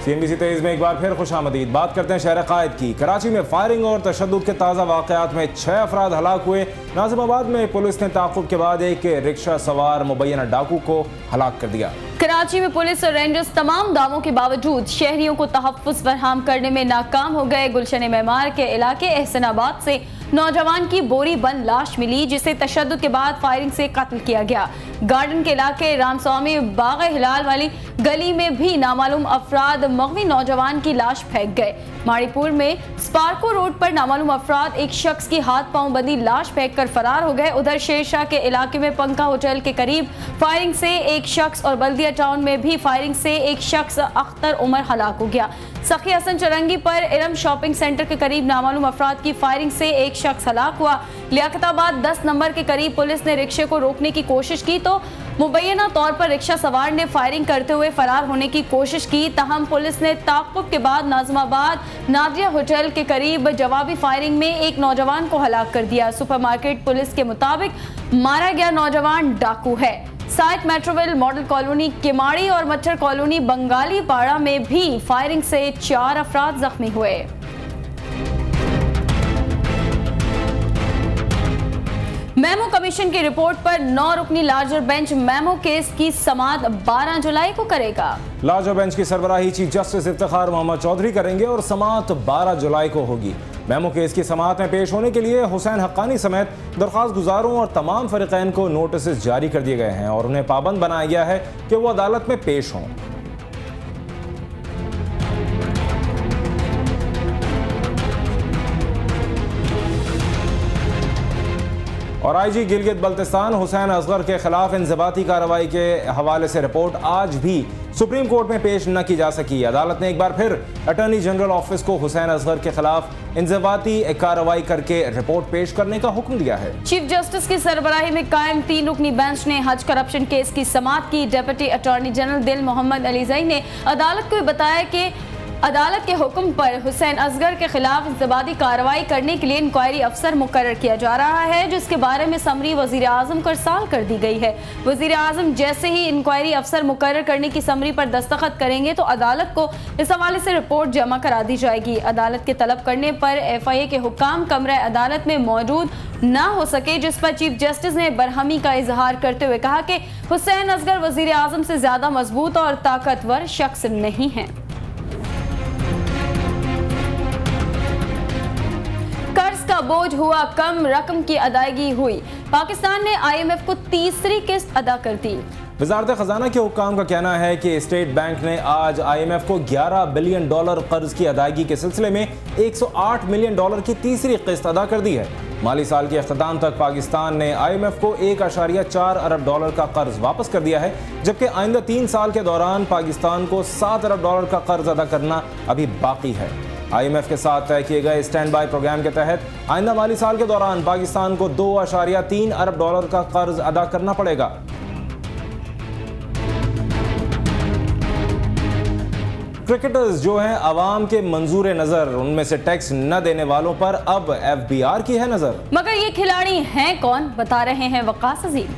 CNBC 23 में एक बार फिर खुशामदीद। बात करते हैं शहर कायद की। कराची में फायरिंग और तशद्दुद के ताज़ा वाक़यात में 6 अफराद हलाक हुए। नाज़िमाबाद में पुलिस ने ताक़ुब के बाद एक रिक्शा सवार मुबैना डाकू को हलाक कर दिया। कराची में पुलिस और रेंजर्स तमाम दावों के बावजूद शहरियों को तहफ़्फ़ुज़ फराहम करने में नाकाम हो गए। गुलशन मेमार के इलाके एहसनाबाद से नौजवान की बोरी बंद लाश मिली, जिसे तशद्दुद के बाद फायरिंग से कत्ल किया गया। गार्डन के इलाके रामस्वामी बाग हिलाल वाली गली में भी नामालूम अफराद मगवी नौजवान की लाश फेंक गए। माड़ीपुर में स्पार्को रोड पर नामालूम अफराद एक शख्स की हाथ पांव बंधी लाश फेंक कर फरार हो गए। उधर शेरशाह के इलाके में पंखा होटल के करीब फायरिंग से एक शख्स और बल्दिया टाउन में भी फायरिंग से एक शख्स अख्तर उमर हलाक हो गया। सखी हसन चरंगी पर इलम शॉपिंग सेंटर के करीब नामालूम अफराद की फायरिंग से एक शख्स हलाक हुआ। लियाकताबाद 10 नंबर के करीब पुलिस ने रिक्शे को रोकने की कोशिश की तो मुबैना तौर पर रिक्शा सवार ने फायरिंग करते हुए फरार होने की कोशिश की। तहम पुलिस ने ताक़ुब के बाद नाज़िमाबाद नादिया होटल के करीब जवाबी फायरिंग में एक नौजवान को हलाक कर दिया। सुपरमार्केट पुलिस के मुताबिक मारा गया नौजवान डाकू है। Site Metroville model colony Kimadi और मच्छर कॉलोनी बंगाली पाड़ा में भी फायरिंग से 4 अफराद जख्मी हुए। मेमो कमीशन की रिपोर्ट पर 9 रुकनी लार्जर बेंच मेमो केस की समाअत 12 जुलाई को करेगा। लार्जर बेंच की सरबराही चीफ जस्टिस इफ्तिखार मोहम्मद चौधरी करेंगे और समाअत 12 जुलाई को होगी। मेमो केस की समाअत में पेश होने के लिए हुसैन हक्कानी समेत दरख्वास्त गुजारों और तमाम फरीकैन को नोटिस जारी कर दिए गए हैं और उन्हें पाबंद बनाया गया है कि वो अदालत में पेश हों। और IG गिलगित बल्तिस्तान हुसैन असगर के खिलाफ इंज़बाती कार्रवाई के हवाले से रिपोर्ट आज भी सुप्रीम कोर्ट में पेश न की जा सकी। अदालत ने एक बार फिर अटॉर्नी जनरल ऑफिस को हुसैन असगर के खिलाफ इंज़बाती कार्रवाई करके रिपोर्ट पेश करने का हुक्म दिया है। चीफ जस्टिस की सरबराही में कायम 3 रुकनी बेंच ने हज करप्शन केस की समाअत की। डिप्टी अटॉर्नी जनरल दिल मोहम्मद अलीज़ई ने अदालत को बताया कि अदालत के हुक्म पर हुसैन असगर के खिलाफ इंज़बाती कार्रवाई करने के लिए इंक्वायरी अफसर मुकर्रर किया जा रहा है, जिसके बारे में समरी वज़ीर आज़म को इरसाल कर दी गई है। वज़ीर आज़म जैसे ही इंक्वायरी अफसर मुकर्रर करने की समरी पर दस्तखत करेंगे तो अदालत को इस हवाले से रिपोर्ट जमा करा दी जाएगी। अदालत के तलब करने पर FIA के हुक्काम कमरा अदालत में मौजूद ना हो सके, जिस पर चीफ जस्टिस ने बरहमी का इजहार करते हुए कहा कि हुसैन असगर वज़ीर आज़म से ज़्यादा मजबूत और ताकतवर शख्स नहीं है। कर्ज का बोझ हुआ कम, रकम की अदायगी हुई। पाकिस्तान ने IMF को तीसरी किस्त अदा कर दी। वज़ारत ख़जाना के हुक्काम का कहना है कि स्टेट बैंक ने आज IMF को $11 बिलियन कर्ज की अदायगी के सिलसिले में $108 मिलियन की तीसरी किस्त अदा कर दी है। माली साल के अख्ताम तक पाकिस्तान ने IMF को $1.4 अरब का कर्ज वापस कर दिया है, जबकि आइंदा 3 साल के दौरान पाकिस्तान को $7 अरब का कर्ज अदा करना अभी बाकी है। IMF के साथ तय किए गए स्टैंड बाय प्रोग्राम के तहत आइंदा माली साल के दौरान पाकिस्तान को $2.3 अरब का कर्ज अदा करना पड़ेगा। क्रिकेटर्स जो हैं अवाम के मंजूर नजर, उनमें से टैक्स न देने वालों पर अब FBR की है नजर। मगर ये खिलाड़ी हैं कौन, बता रहे हैं वकास अजीम।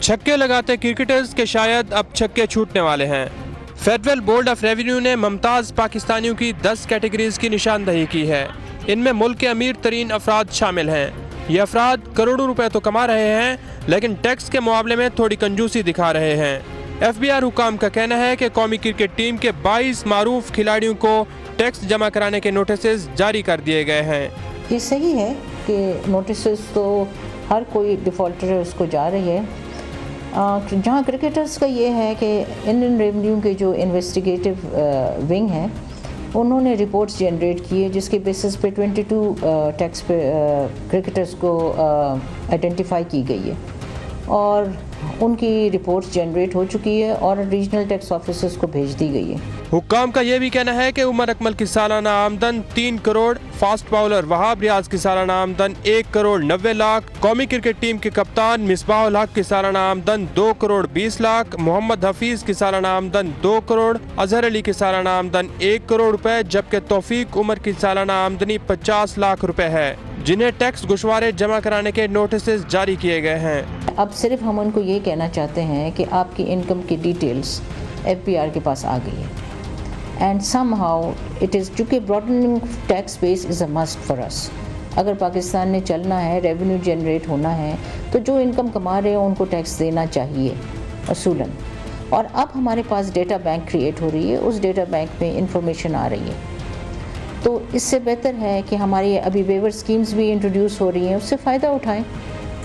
छक्के लगाते क्रिकेटर्स के शायद अब छक्के छूटने वाले हैं। फेडरल बोर्ड ऑफ रेवेन्यू ने मुमताज़ पाकिस्तानियों की 10 कैटेगरीज की निशानदही की है। इनमें मुल्क के अमीर तरीन अफराद शामिल हैं। ये अफराद करोड़ों रुपए तो कमा रहे हैं, लेकिन टैक्स के मुकाबले में थोड़ी कंजूसी दिखा रहे हैं। FBR हुकाम का कहना है कि कौमी क्रिकेट टीम के 22 मारूफ खिलाड़ियों को टैक्स जमा कराने के नोटिस जारी कर दिए गए हैं। ये सही है कि नोटिस तो हर कोई डिफॉल्टर है उसको जा रही है। जहाँ क्रिकेटर्स का ये है कि इंडियन रेवेन्यू के जो इन्वेस्टिगेटिव विंग हैं उन्होंने रिपोर्ट्स जनरेट की है, जिसके बेसिस पे 22 टैक्स पे क्रिकेटर्स को आइडेंटिफाई की गई है और उनकी रिपोर्ट्स जनरेट हो चुकी है और रीजनल टैक्स ऑफिसर्स को भेज दी गई है। हुक्काम का यह भी कहना है कि उमर अकमल की सालाना आमदन 3 करोड़, फास्ट बॉलर वहाब रियाज की सालाना आमदन 1 करोड़ 90 लाख, कौमी क्रिकेट टीम के कप्तान मिसबाहुल हक की सालाना आमदन 2 करोड़ 20 लाख, मोहम्मद हफीज की सालाना आमदन 2 करोड़, अजहर अली की सालाना आमदन 1 करोड़ रुपए, जबकि तौफीक उमर की सालाना आमदनी 50 लाख रुपए है, जिन्हें टैक्स गुशवारे जमा कराने के नोटिस जारी किए गए हैं। अब सिर्फ हम उनको ये कहना चाहते हैं कि आपकी इनकम की डिटेल्स FBR के पास आ गई है। एंड समहाउ इट इज़, चूँकि broadening tax base is a must for us. अगर पाकिस्तान ने चलना है, रेवेन्यू जनरेट होना है, तो जो इनकम कमा रहे हैं उनको टैक्स देना चाहिए असूलन। और अब हमारे पास डेटा बैंक क्रिएट हो रही है, उस डेटा बैंक में इंफॉर्मेशन आ रही है, तो इससे बेहतर है कि हमारी अभी वेवर स्कीम्स भी इंट्रोड्यूस हो रही हैं, उससे फ़ायदा उठाएं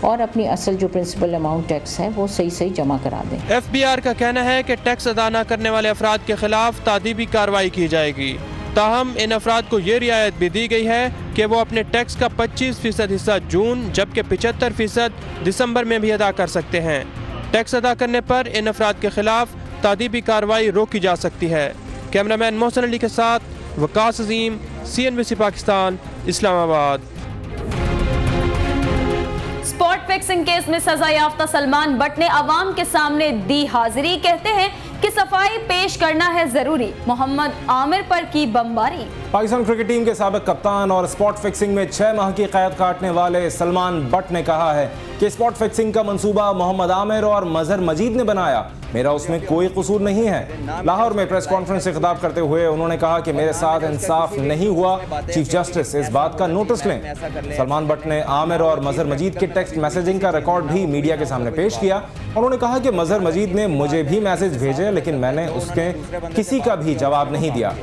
और अपनी असल जो प्रिंसिपल अमाउंट टैक्स है वो सही सही जमा करा दें। FBR का कहना है कि टैक्स अदा न करने वाले अफराद के खिलाफ तादीबी कार्रवाई की जाएगी। ताहम इन अफराद को ये रियायत भी दी गई है कि वो अपने टैक्स का 25% हिस्सा जून जबकि 75% दिसंबर में भी अदा कर सकते हैं। टैक्स अदा करने पर इन अफराद के खिलाफ तादीबी कार्रवाई रोकी जा सकती है। कैमरामैन मोहसिन अली के साथ वकास अजीम, CNBC Pakistan, Islamabad. Spot fixing case में सजा याफ्ता सलमान बट ने अवाम के सामने दी हाजिरी। कहते हैं कि सफाई पेश करना है जरूरी। मोहम्मद आमिर पर की बमबारी। पाकिस्तान क्रिकेट टीम के साबिक कप्तान और स्पॉट फिक्सिंग में 6 माह की कैद काटने वाले सलमान बट ने कहा है कि स्पॉट फिक्सिंग का मंसूबा मोहम्मद आमिर और मजहर मजीद ने बनाया, मेरा उसमें कोई कसूर नहीं है। लाहौर में प्रेस कॉन्फ्रेंस से खिताब करते हुए उन्होंने कहा कि मेरे साथ इंसाफ नहीं हुआ, चीफ जस्टिस इस बात का नोटिस लें। सलमान बट ने आमिर और मजहर मजीद के टेक्स्ट मैसेजिंग का रिकॉर्ड भी मीडिया के सामने पेश किया। उन्होंने कहा कि मजहर मजीद ने मुझे भी मैसेज भेजे, लेकिन मैंने उसके किसी का भी जवाब नहीं दिया।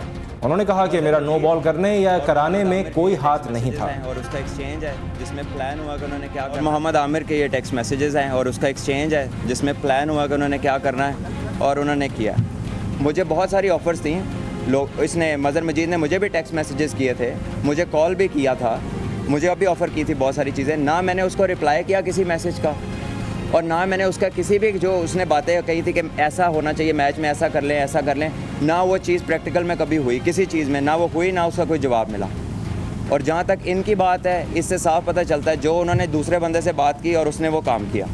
उन्होंने कहा कि मेरा नो बॉल करने या कराने में कोई हाथ नहीं था। और उसका एक्सचेंज है जिसमें प्लान हुआ कि उन्होंने क्या करना। मोहम्मद आमिर के ये टेक्स्ट मैसेजेस हैं और उसका एक्सचेंज है जिसमें प्लान हुआ कि उन्होंने क्या करना है और उन्होंने किया। मुझे बहुत सारी ऑफ़र्स थी लोग, इसने मजहर मजीद ने मुझे भी टेक्स्ट मैसेजेस किए थे, मुझे कॉल भी किया था, मुझे अभी ऑफ़र की थी बहुत सारी चीज़ें। ना मैंने उसको रिप्लाई किया किसी मैसेज का और ना मैंने उसका किसी भी जो उसने बातें कही थी कि ऐसा होना चाहिए, मैच में ऐसा कर लें, ऐसा कर लें, ना वो चीज़ प्रैक्टिकल में कभी हुई, किसी चीज़ में ना वो हुई, ना उसका कोई जवाब मिला। और जहाँ तक इनकी बात है, इससे साफ पता चलता है जो उन्होंने दूसरे बंदे से बात की और उसने वो काम किया।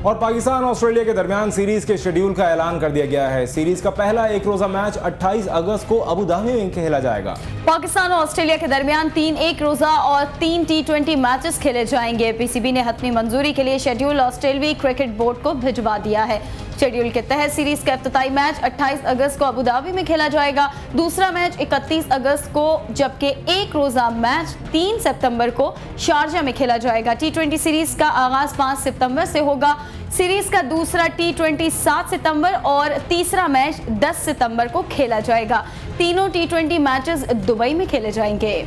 और पाकिस्तान ऑस्ट्रेलिया के दरमियान सीरीज के शेड्यूल का ऐलान कर दिया गया है। सीरीज का पहला एक रोजा मैच 28 अगस्त को अबू धाबी में खेला जाएगा। पाकिस्तान और ऑस्ट्रेलिया के दरमियान 3 एक रोजा और 3 T20 मैचेस खेले जाएंगे। PCB ने हतमी मंजूरी के लिए शेड्यूल ऑस्ट्रेलियाई क्रिकेट बोर्ड को भिजवा दिया है। शेड्यूल के तहत सीरीज का इफ्तिताई मैच 28 अगस्त को अबू धाबी में खेला जाएगा, दूसरा मैच 31 अगस्त को, जबकि एक रोजा मैच 3 सितंबर को शारजा में खेला जाएगा। T20 सीरीज का आगाज 5 सितंबर से होगा। सीरीज का दूसरा T20 7 सितंबर और तीसरा मैच 10 सितंबर को खेला जाएगा। तीनों T20 मैचेस दुबई में खेले जाएंगे।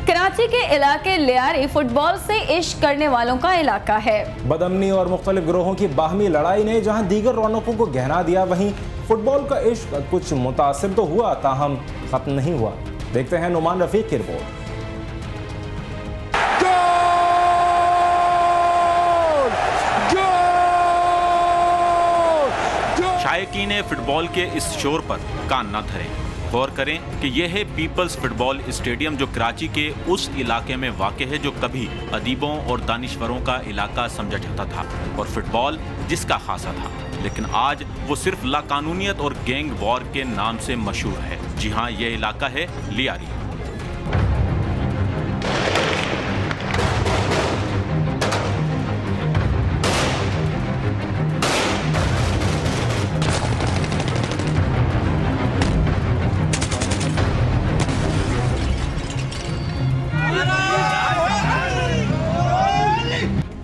कराची के इलाके लियारी फुटबॉल से इश्क करने वालों का इलाका है। बदअमनी और मुख्तलिफ ग्रोहों की बाहमी लड़ाई ने जहां दीगर रौनकों को गहरा दिया, वहीं फुटबॉल का इश्क कुछ मुतासिर तो हुआ, ताहम खत्म नहीं हुआ। देखते हैं नुमान रफीक की रिपोर्ट। शायकीन फुटबॉल के इस शोर पर कान न धरें। गौर करें कि यह है पीपल्स फुटबॉल स्टेडियम जो कराची के उस इलाके में वाक़ है जो कभी अदीबों और दानिश्वरों का इलाका समझा जाता था और फुटबॉल जिसका खासा था, लेकिन आज वो सिर्फ लाकानूनियत और गैंग वॉर के नाम से मशहूर है। जी हाँ, यह इलाका है लियारी।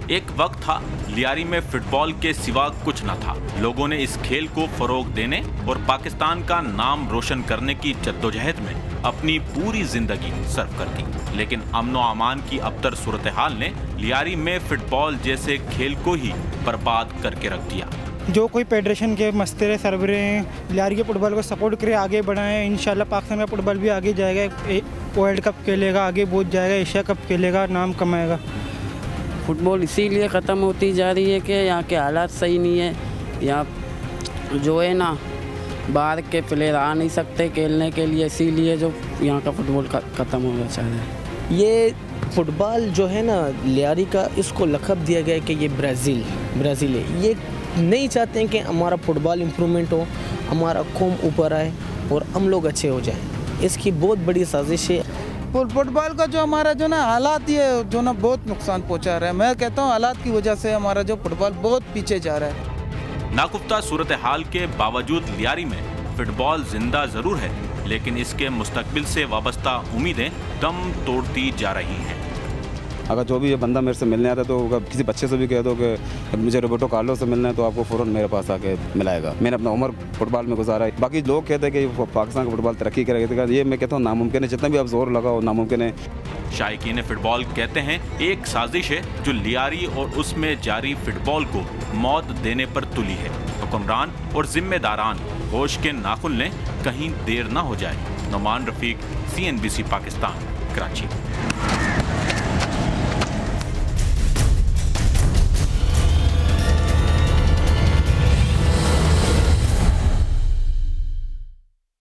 एक वक्त था लियारी में फुटबॉल के सिवा कुछ न था। लोगों ने इस खेल को फरोग देने और पाकिस्तान का नाम रोशन करने की जद्दोजहद में अपनी पूरी जिंदगी सर्व कर दी। लेकिन अमनो अमान की अबतर सूरत हाल ने लियारी में फुटबॉल जैसे खेल को ही बर्बाद करके रख दिया। जो कोई फेडरेशन के मस्तरे सरबरे हैं, लियारी के फुटबॉल को सपोर्ट करे, आगे बढ़ाएं। इंशाल्लाह पाकिस्तान का फुटबॉल भी आगे जाएगा, वर्ल्ड कप खेलेगा, आगे पहुँच जाएगा, एशिया कप खेलेगा, नाम कमाएगा। फुटबॉल इसीलिए ख़त्म होती जा रही है कि यहाँ के हालात सही नहीं है। यहाँ जो है ना बाहर के प्लेयर आ नहीं सकते खेलने के लिए, इसीलिए जो यहाँ का फुटबॉल ख़त्म होना चाह रहा है। ये फुटबॉल जो है ना लियारी का, इसको लक़ब दिया गया है कि ये ब्राज़ील है। ये नहीं चाहते हैं कि हमारा फुटबॉल इम्प्रूवमेंट हो, हमारा कौम ऊपर आए और हम लोग अच्छे हो जाएं। इसकी बहुत बड़ी साजिश है। फुटबॉल का जो हमारा जो ना हालात ये जो ना बहुत नुकसान पहुंचा रहा है। मैं कहता हूँ हालात की वजह से हमारा जो फुटबॉल बहुत पीछे जा रहा है। नागुफ्ता सूरत हाल के बावजूद लियारी में फुटबॉल जिंदा जरूर है, लेकिन इसके मुस्तकबिल से वाबस्ता उम्मीदें दम तोड़ती जा रही हैं। अगर जो भी ये बंदा मेरे से मिलने आता है तो किसी बच्चे से भी कह दो कि मुझे रोबर्टो कार्लोस से मिलना है तो आपको फ़ौरन मेरे पास आके मिलाएगा। मैंने अपना उम्र फुटबॉल में गुजारा है। बाकी लोग कहते हैं कि पाकिस्तान का फुटबॉल तरक्की करेगा, ये मैं कहता हूँ नामुमकिन है। जितना भी आप जोर लगाओ नामुमकिन है। शायकीन फुटबॉल कहते हैं एक साजिश है जो लियारी और उसमें जारी फुटबॉल को मौत देने पर तुली है। हुक्मरान और जिम्मेदारान होश के नाखुन लें, कहीं देर ना हो जाए। नुमान रफीक, CNBC पाकिस्तान, कराची।